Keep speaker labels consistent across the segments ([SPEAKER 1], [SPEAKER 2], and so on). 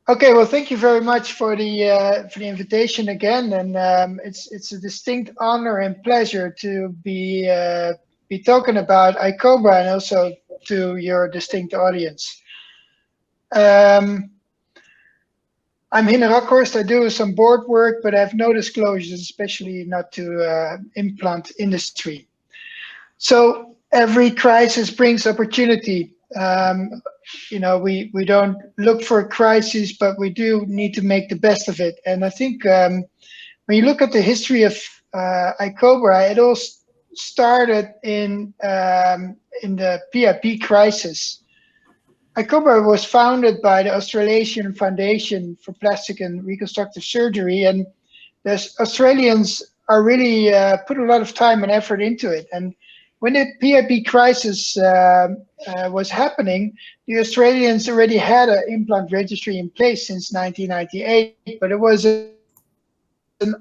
[SPEAKER 1] Okay, well, thank you very much for the invitation again, and it's a distinct honor and pleasure to be talking about ICOBRA and also to your distinct audience. Um, I'm Hinne Rakhorst. I do some board work, but I have no disclosures, especially not to implant industry. So every crisis brings opportunity. We don't look for a crisis, but we do need to make the best of it. And I think when you look at the history of ICOBRA, it all started in the PIP crisis. ICOBRA was founded by the Australasian Foundation for Plastic and Reconstructive Surgery, and the Australians are really put a lot of time and effort into it. And when the PIP crisis was happening, the Australians already had an implant registry in place since 1998, but it was an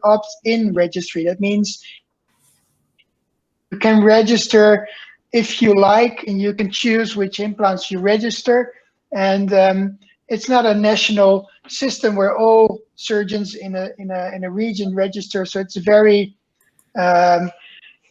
[SPEAKER 1] opt-in registry. That means you can register if you like, and you can choose which implants you register. And it's not a national system where all surgeons in a region register. So it's a very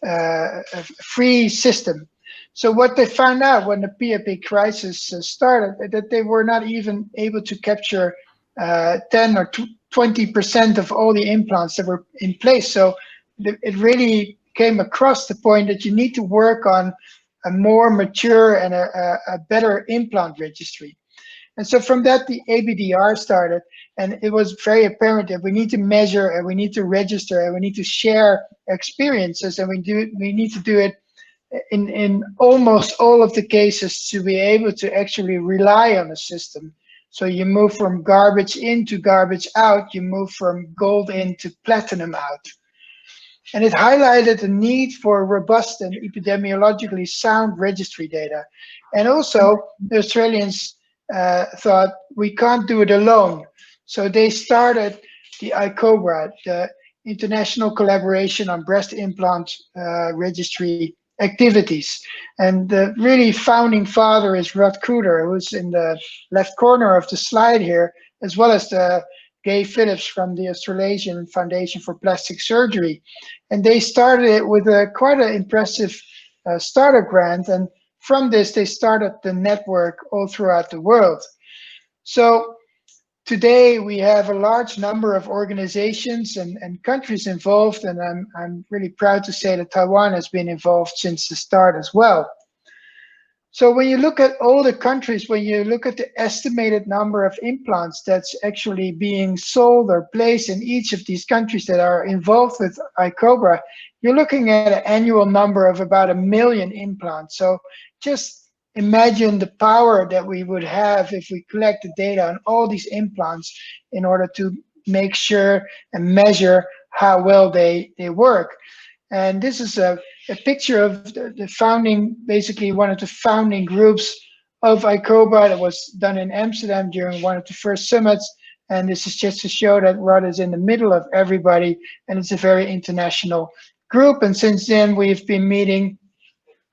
[SPEAKER 1] a free system. So what they found out when the PIP crisis started, that they were not even able to capture 10 or 20% of all the implants that were in place. So it really came across the point that you need to work on a more mature and a better implant registry. And so from that, the ABDR started, and it was very apparent that we need to measure and we need to register and we need to share experiences, and we need to do it in almost all of the cases to be able to actually rely on a system. So you move from garbage in to garbage out, you move from gold in to platinum out. And it highlighted the need for robust and epidemiologically sound registry data. And also the Australians thought we can't do it alone. So they started the ICOBRA, the International Collaboration on Breast Implant Registry activities. And the really founding father is Rod Cooter, who's in the left corner of the slide here, as well as the Gay Phillips from the Australasian Foundation for Plastic Surgery. And they started it with quite an impressive startup grant. And from this, they started the network all throughout the world. So today we have a large number of organizations and countries involved, and I'm really proud to say that Taiwan has been involved since the start as well. So when you look at all the countries, when you look at the estimated number of implants that's actually being sold or placed in each of these countries that are involved with ICOBRA, you're looking at an annual number of about 1 million implants. So just imagine the power that we would have if we collect the data on all these implants in order to make sure and measure how well they work. And this is a picture of the founding, basically one of the founding groups of ICOBRA that was done in Amsterdam during one of the first summits. And this is just to show that Rod is in the middle of everybody, and it's a very international group. And since then, we've been meeting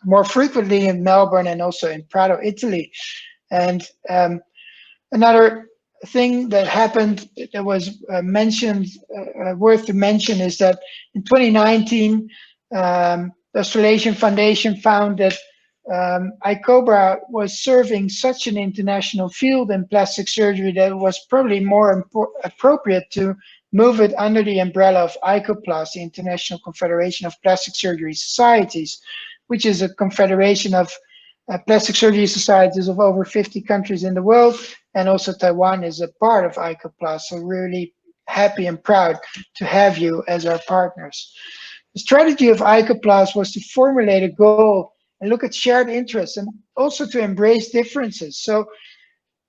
[SPEAKER 1] more frequently in Melbourne and also in Prato, Italy. And another thing that happened that was mentioned, worth to mention, is that in 2019, the Australasian Foundation found that ICOBRA was serving such an international field in plastic surgery that it was probably more appropriate to move it under the umbrella of ICOPLAST, the International Confederation of Plastic Surgery Societies, which is a confederation of plastic surgery societies of over 50 countries in the world, and also Taiwan is a part of ICOPLAST. So really happy and proud to have you as our partners. The strategy of ICOPLAST was to formulate a goal and look at shared interests and also to embrace differences. So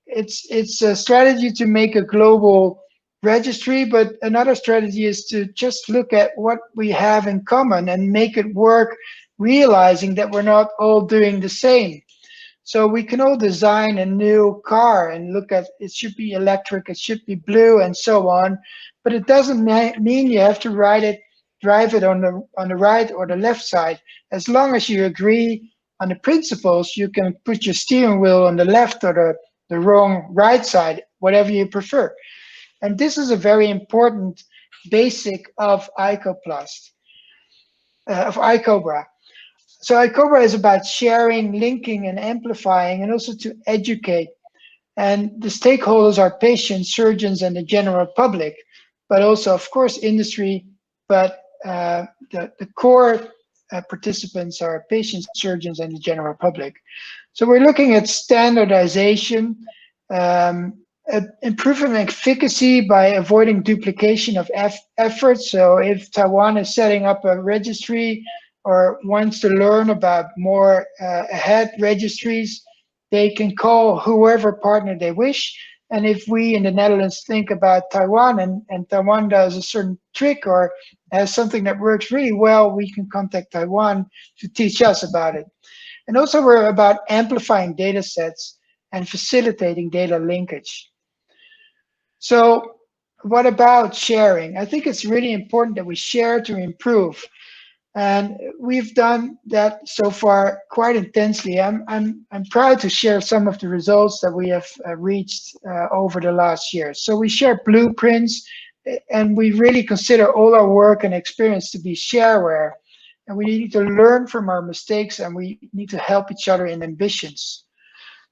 [SPEAKER 1] it's a strategy to make a global registry, but another strategy is to just look at what we have in common and make it work, realizing that we're not all doing the same. So we can all design a new car and look at it should be electric, it should be blue, and so on. But it doesn't mean you have to drive it on the right or the left side. As long as you agree on the principles, you can put your steering wheel on the left or the wrong right side. whatever you prefer. And this is a very important basic of ICOPLAST, of ICOBRA. So ICOBRA is about sharing, linking, and amplifying, and also to educate. And the stakeholders are patients, surgeons, and the general public, but also, of course, industry. But the core participants are patients, surgeons, and the general public. So we're looking at standardization, improving efficacy by avoiding duplication of efforts. So if Taiwan is setting up a registry or wants to learn about more ahead registries, they can call whoever partner they wish. And if we in the Netherlands think about Taiwan and Taiwan does a certain trick or has something that works really well, we can contact Taiwan to teach us about it. And also we're about amplifying data sets and facilitating data linkage. So what about sharing? I think it's really important that we share to improve. And we've done that so far quite intensely. I'm proud to share some of the results that we have reached over the last year. So we share blueprints, and we really consider all our work and experience to be shareware. And we need to learn from our mistakes, and we need to help each other in ambitions.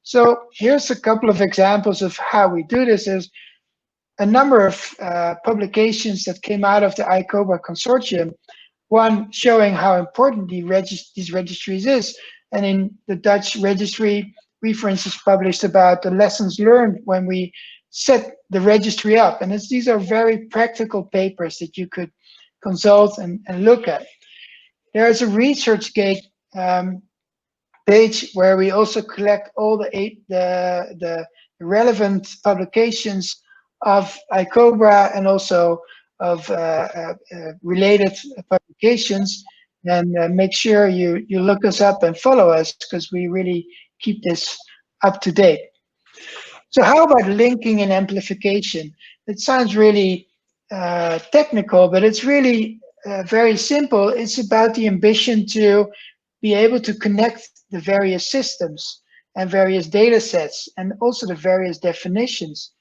[SPEAKER 1] So here's a couple of examples of how we do this. Is a number of publications that came out of the ICOBRA consortium. One showing how important these registries is. And in the Dutch registry, we, for instance, published about the lessons learned when we set the registry up. And these are very practical papers that you could consult and look at. There's a ResearchGate page where we also collect all the relevant publications of ICOBRA and also of related publications, and make sure you look us up and follow us, because we really keep this up to date. So how about linking and amplification? It sounds really technical, but it's really very simple. It's about the ambition to be able to connect the various systems and various data sets and also the various definitions.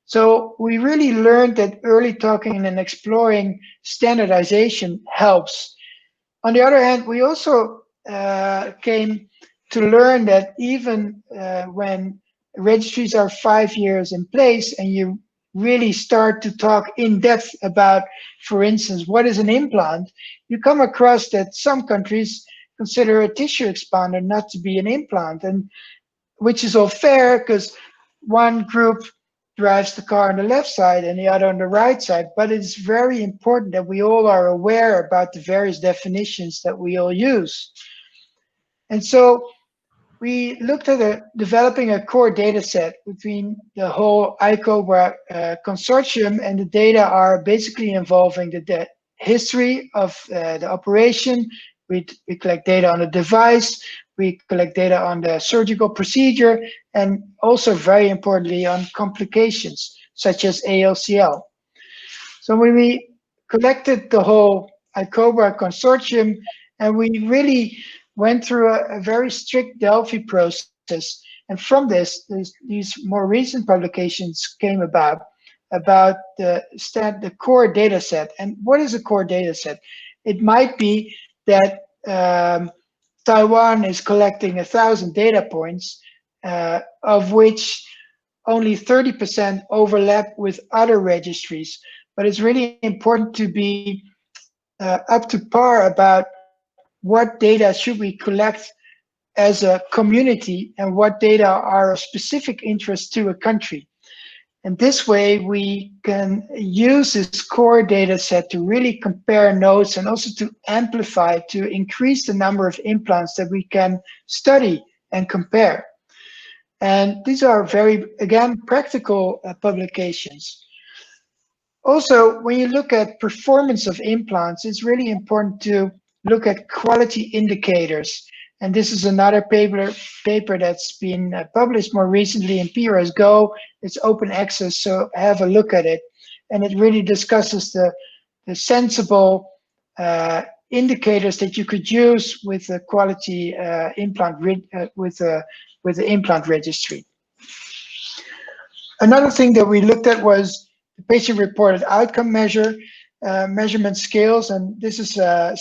[SPEAKER 1] So we really learned that early talking and exploring standardization helps. On the other hand, we also came to learn that even when registries are 5 years in place and you really start to talk in depth about, for instance, what is an implant, you come across that some countries consider a tissue expander not to be an implant, and which is all fair because one group drives the car on the left side and the other on the right side. But it's very important that we all are aware about the various definitions that we all use. And so we looked at developing a core data set between the whole ICOBRA consortium, and the data are basically involving the history of the operation. We collect data on the device, we collect data on the surgical procedure, and also very importantly on complications such as ALCL. So when we collected the whole ICOBRA consortium, and we really went through a very strict Delphi process, and from this, these more recent publications came about the core data set. And what is a core data set? It might be that Taiwan is collecting 1,000 data points, of which only 30% overlap with other registries. But it's really important to be up to par about what data should we collect as a community and what data are of specific interest to a country. And this way we can use this core data set to really compare notes and also to amplify, to increase the number of implants that we can study and compare. And these are very, again, practical publications. Also, when you look at performance of implants, it's really important to look at quality indicators. And this is another paper that's been published more recently in PRS Go. It's open access, so have a look at it. And it really discusses the sensible indicators that you could use with the quality implant with the implant registry. Another thing that we looked at was the patient-reported outcome measurement scales, and this is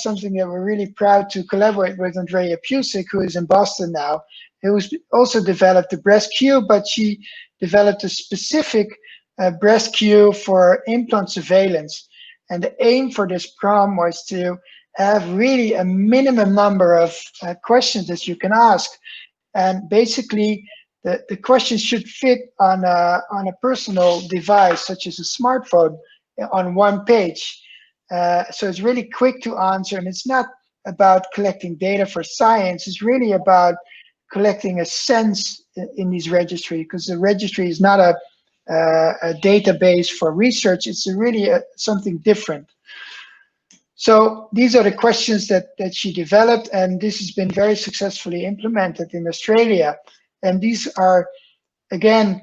[SPEAKER 1] something that we're really proud to collaborate with Andrea Pusick, who is in Boston now, who's also developed the breast Q, but she developed a specific breast Q for implant surveillance. And the aim for this prom was to have really a minimum number of questions that you can ask. And basically, the questions should fit on a personal device, such as a smartphone, on one page. So it's really quick to answer, and it's not about collecting data for science. It's really about collecting a sense in these registries, because the registry is not a database for research. It's really something different. So these are the questions that she developed, and this has been very successfully implemented in Australia. And these are, again,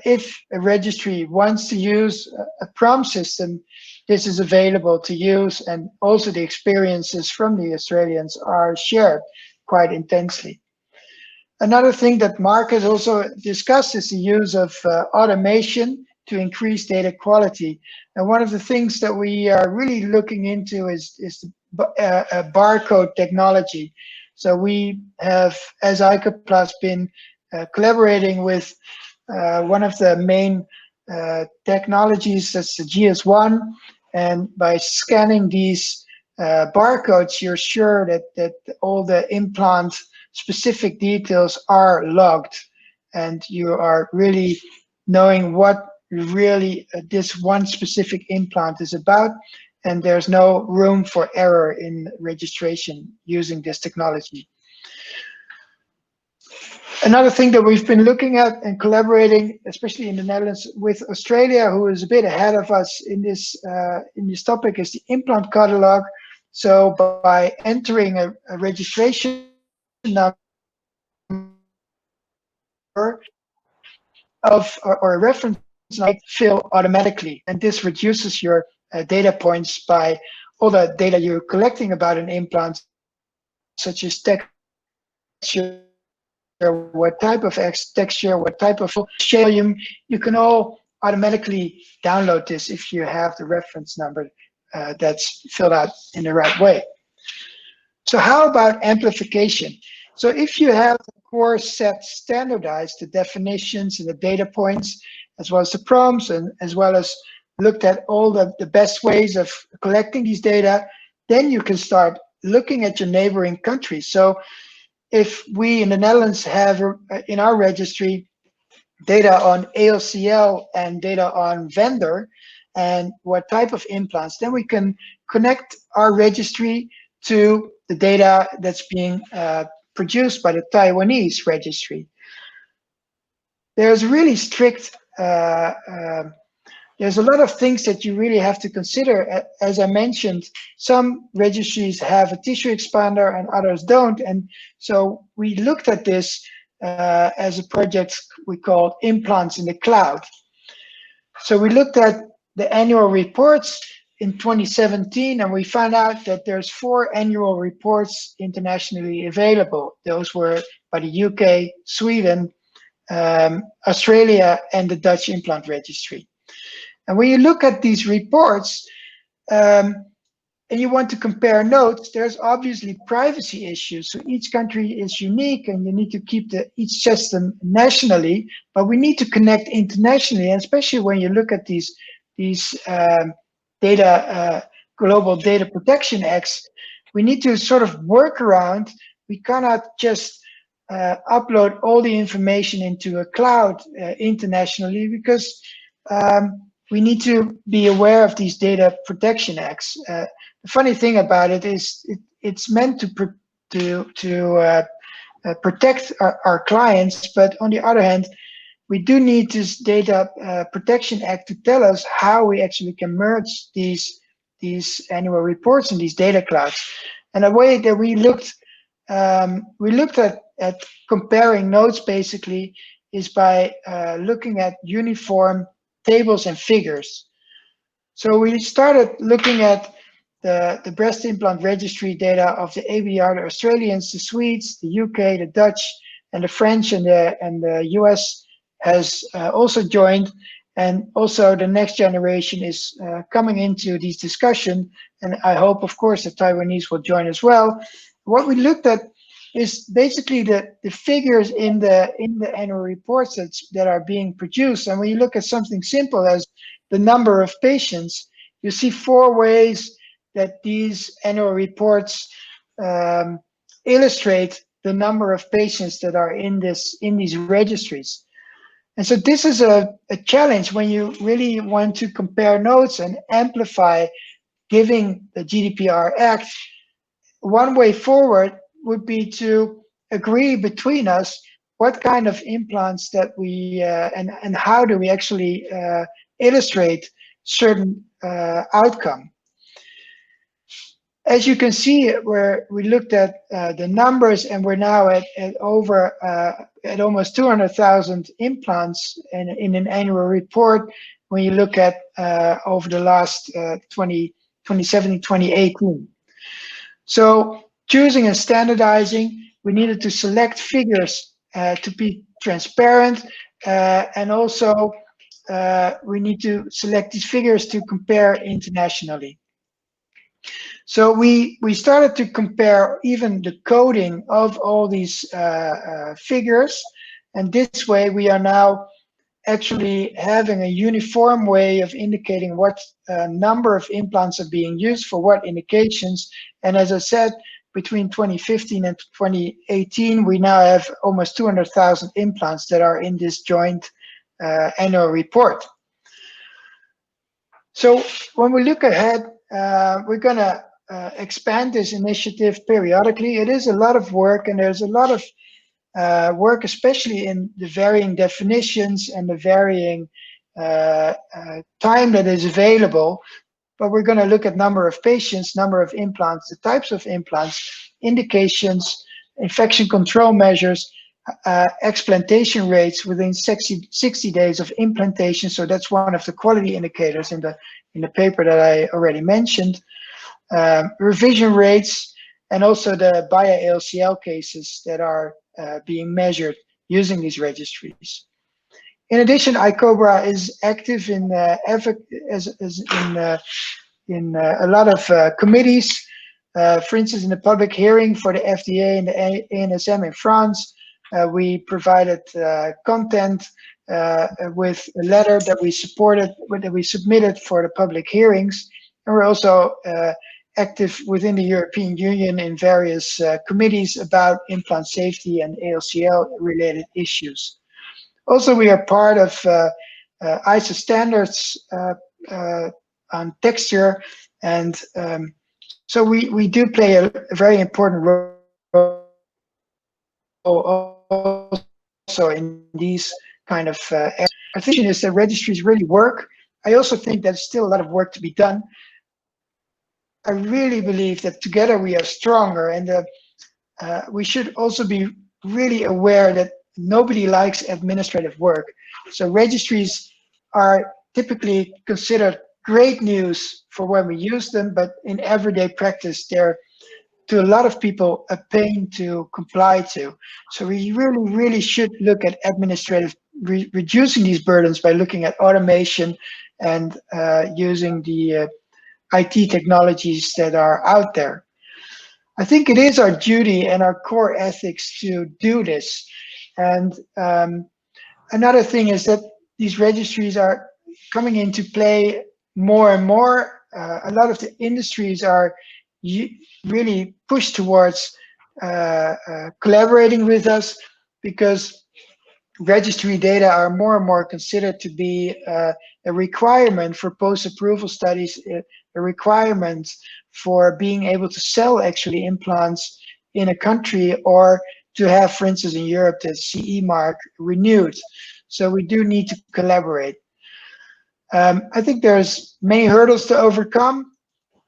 [SPEAKER 1] if a registry wants to use a PROM system, this is available to use, and also the experiences from the Australians are shared quite intensely. Another thing that Mark has also discussed is the use of automation to increase data quality. And one of the things that we are really looking into is barcode technology. So we have, as ICOPLAST, been collaborating with one of the main technologies, that's the GS1, and by scanning these barcodes, you're sure that all the implant specific details are logged, and you are really knowing what really this one specific implant is about, and there's no room for error in registration using this technology. Another thing that we've been looking at and collaborating, especially in the Netherlands, with Australia, who is a bit ahead of us in this topic, is the implant catalog. So by entering a registration number or a reference number, fill automatically, and this reduces your data points by all the data you're collecting about an implant, such as texture, what type of texture, what type of volume. You can all automatically download this if you have the reference number that's filled out in the right way. So how about amplification? So if you have the core set standardized, the definitions and the data points, as well as the prompts, and as well as looked at all the best ways of collecting these data, then you can start looking at your neighboring countries. So if we in the Netherlands have in our registry data on ALCL and data on vendor and what type of implants, then we can connect our registry to the data that's being produced by the Taiwanese registry. There's really strict, there's a lot of things that you really have to consider. As I mentioned, some registries have a tissue expander and others don't. And so we looked at this as a project we called Implants in the Cloud. So we looked at the annual reports in 2017, and we found out that there's 4 annual reports internationally available. Those were by the UK, Sweden, Australia, and the Dutch Implant Registry. And when you look at these reports and you want to compare notes, there's obviously privacy issues. So each country is unique, and you need to keep each system nationally, but we need to connect internationally, and especially when you look at these global data protection acts, we need to sort of work around. We cannot just upload all the information into a cloud internationally, because we need to be aware of these data protection acts. The funny thing about it is it's meant to protect our clients, but on the other hand, we do need this data protection act to tell us how we actually can merge these annual reports in these data clouds. And the way that we looked at comparing notes basically is by looking at uniform tables and figures. So we started looking at the breast implant registry data of the ABR, the Australians, the Swedes, the UK, the Dutch, and the French, and the US has also joined, and also the next generation is coming into these discussion, and I hope, of course, the Taiwanese will join as well. What we looked at is basically the figures in the annual reports that are being produced. And when you look at something simple as the number of patients, you see 4 ways that these annual reports illustrate the number of patients that are in these registries. And so this is a challenge when you really want to compare notes and amplify, giving the GDPR Act. One way forward would be to agree between us what kind of implants that we and how do we actually illustrate certain outcome. As you can see, where we looked at the numbers, and we're now at over at almost 200,000 implants in an annual report. When you look at over the last 2017, 2018. So choosing and standardizing, we needed to select figures to be transparent, and also we need to select these figures to compare internationally. So we started to compare even the coding of all these figures, and this way we are now actually having a uniform way of indicating what number of implants are being used for what indications. And as I said, between 2015 and 2018, we now have almost 200,000 implants that are in this joint annual report. So when we look ahead, we're going to expand this initiative periodically. It is a lot of work, and there's a lot of work, especially in the varying definitions and the varying time that is available. But we're going to look at number of patients, number of implants, the types of implants, indications, infection control measures, explantation rates within 60 days of implantation. So that's one of the quality indicators in the paper that I already mentioned. Revision rates, and also the BIA-ALCL cases that are being measured using these registries. In addition, ICOBRA is active in a lot of committees. For instance, in the public hearing for the FDA and the ANSM in France, we provided content with a letter that we submitted for the public hearings, and we're also active within the European Union in various committees about implant safety and ALCL related issues. Also, we are part of ISO standards on texture, and so we do play a very important role also in these kind of areas. Our thinking is that registries really work. I also think there's still a lot of work to be done. I really believe that together we are stronger, and we should also be really aware that nobody likes administrative work. So registries are typically considered great news for when we use them, but in everyday practice, they're, to a lot of people, a pain to comply to. So we really should look at reducing these burdens by looking at automation and using the IT technologies that are out there. I think it is our duty and our core ethics to do this. And another thing is that these registries are coming into play more and more. A lot of the industries are really pushed towards collaborating with us, because registry data are more and more considered to be a requirement for post-approval studies, a requirement for being able to sell actually implants in a country, or to have, for instance, in Europe, the CE mark renewed. So we do need to collaborate. I think there's many hurdles to overcome,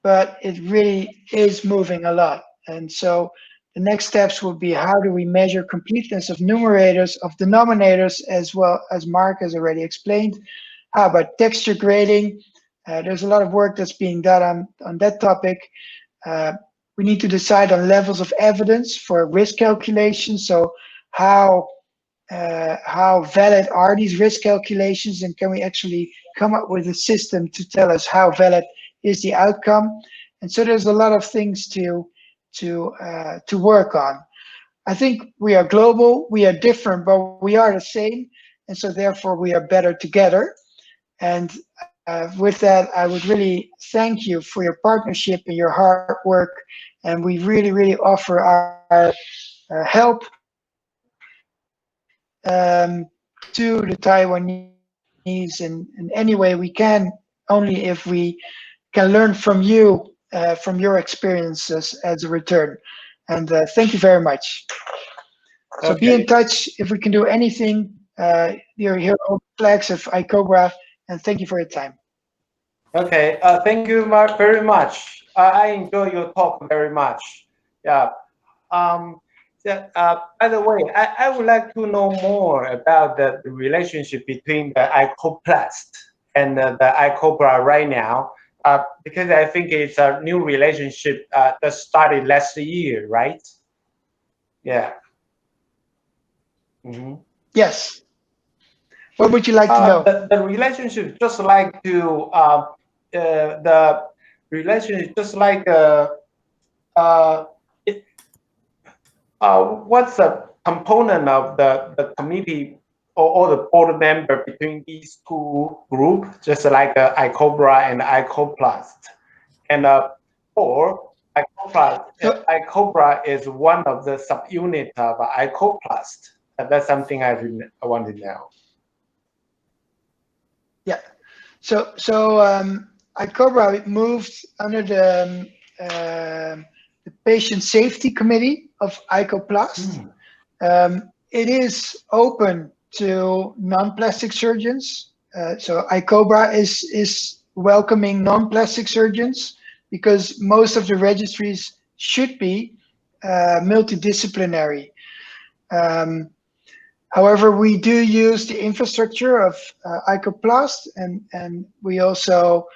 [SPEAKER 1] but it really is moving a lot. And so the next steps will be, how do we measure completeness of numerators, of denominators, as well as Mark has already explained. How about texture grading? There's a lot of work that's being done on that topic. We need to decide on levels of evidence for risk calculation. So how how valid are these risk calculations, and can we actually come up with a system to tell us how valid is the outcome? And so there's a lot of things to work on. I think we are global, we are different, but we are the same, and so therefore we are better together. And with that, I would really thank you for your partnership and your hard work, and we really, really offer our help to the Taiwanese in any way we can, only if we can learn from you, from your experiences as a return. And thank you very much. So be in touch if we can do anything. You're here on flags of ICOBRA, and thank you for your time.
[SPEAKER 2] Okay, thank you very much. I enjoy your talk very much. Yeah. By the way, I would like to know more about the relationship between the ICOPLAST and the ICOBRA right now, because I think it's a new relationship that started last year, right? Yeah. Mm-hmm.
[SPEAKER 1] Yes. What would you like to know?
[SPEAKER 2] The relationship, just like to the relationship, just like what's the component of the committee or the board member between these two groups, just like ICOBRA and ICOPLAST, and or ICOBRA is one of the subunits of ICOPLAST. That's something I want to know.
[SPEAKER 1] Yeah. So ICOBRA moved under the Patient Safety Committee of ICOPLAST. It is open to non-plastic surgeons. So ICOBRA is welcoming non-plastic surgeons because most of the registries should be multidisciplinary. However, we do use the infrastructure of ICOPLAST, and we also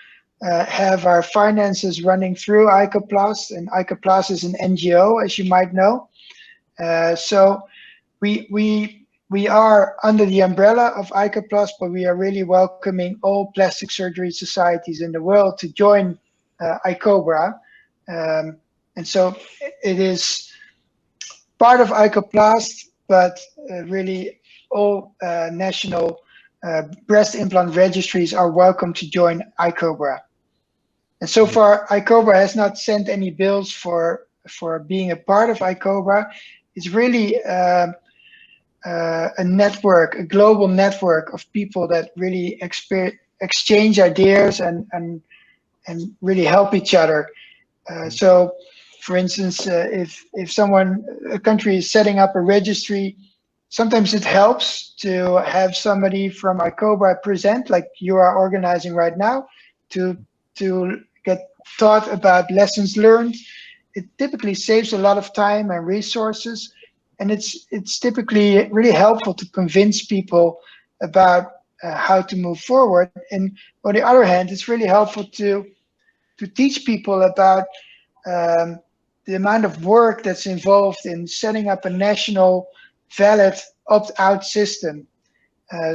[SPEAKER 1] have our finances running through ICOPLAST, and ICOPLAST is an NGO, as you might know. So we are under the umbrella of ICOPLAST, but we are really welcoming all plastic surgery societies in the world to join ICOBRA. And so it is part of ICOPLAST, but really all national breast implant registries are welcome to join ICOBRA. And so far, ICOBRA has not sent any bills for being a part of ICOBRA. It's really a network, a global network of people that really exchange ideas and really help each other. So, for instance, if a country is setting up a registry, sometimes it helps to have somebody from ICOBRA present, like you are organizing right now, to get taught about lessons learned. It typically saves a lot of time and resources, and it's typically really helpful to convince people about how to move forward. And on the other hand, it's really helpful to teach people about the amount of work that's involved in setting up a national valid opt-out system.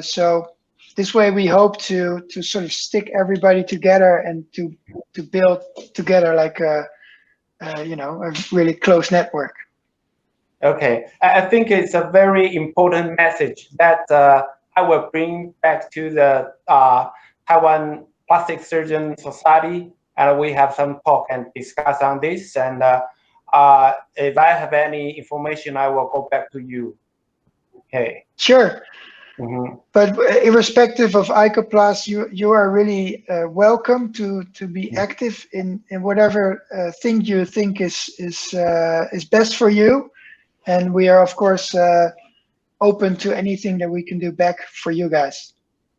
[SPEAKER 1] So this way we hope to sort of stick everybody together and to build together like a really close network.
[SPEAKER 2] Okay, I think it's a very important message that I will bring back to the Taiwan Plastic Surgeon Society, and we have some talk and discuss on this. And if I have any information, I will go back to you. Okay.
[SPEAKER 1] Sure. But irrespective of ICOPLAST, you are really welcome to be active in whatever thing you think is best for you, and we are of course open to anything that we can do back for you guys.